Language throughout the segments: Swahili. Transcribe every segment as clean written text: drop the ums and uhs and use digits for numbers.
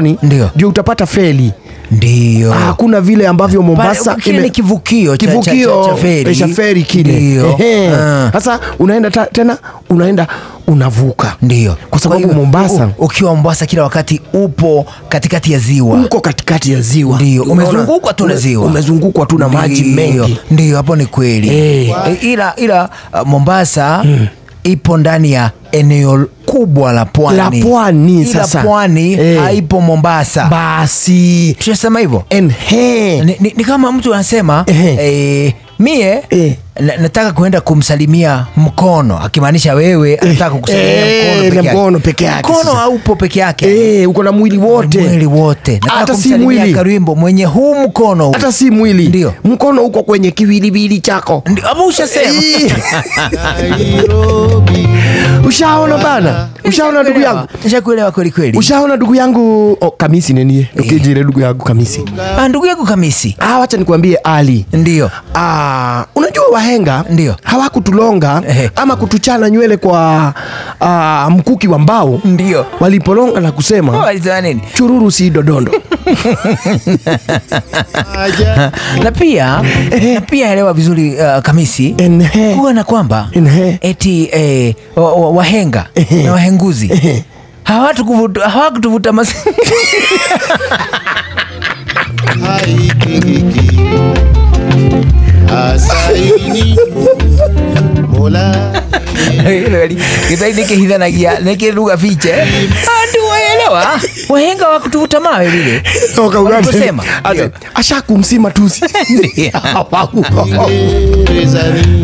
Likoni ndio utapata feli. Ndio. Hakuna vile ambavyo Mombasa ni kivukio cha feri kile. Sasa unaenda tena unavuka. Ndio. Kwa sababu Mombasa, ukiwa Mombasa kila wakati upo katikati ya ziwa. Uko katikati ya ziwa. Ndio. Umezungukwa tu na ziwa. Umezungukwa tu na maji mengi. Ndio, hapo ni kweli. Ila Mombasa ipo ndani ya eneo kubwa la pwani. Sasa pwani haipo Mombasa. Basi tunasema hivyo. Ni kama mtu anasema mie nataka kuenda kumsalimia Mkono, akimaanisha wewe anataka kukusalimia Mkono peke yake. Mkono haupo peke yake. Uko na mwili wote. Nataka kumsalimia Karimbo mwenye huu mkono huu. Hata si mwili. Ndio. Mkono uko kwenye kiwiliwili chako. Ndio, hapo ushasema. Ushaona bana? Ushaona ndugu yangu? Nishakuelewa kweli. Ushaona ndugu yangu Kamisi nini? Ukijire ndugu yangu Kamisi. Ndugu yangu Kamisi. Wacha nikwambie Ali. Ndio. Unajua wahenga ndio hawakutulonga ama kutuchana nywele kwa mkuki wa mbao. Ndio. Walipolonga na kusema walisema nini? Chururu si dodondo. na pia elewa vizuri Kamisi, kuwa na kwamba eti wahenga na wahenguzi hawakutuvuta asaini mola Kiswahili kihidhanagia neke lugha fiche. Ndio waelewa. Wahenga wakutuvuta mawe vile. Wakasema ashakumsima tusi.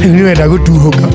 Niwe nakutuhoka.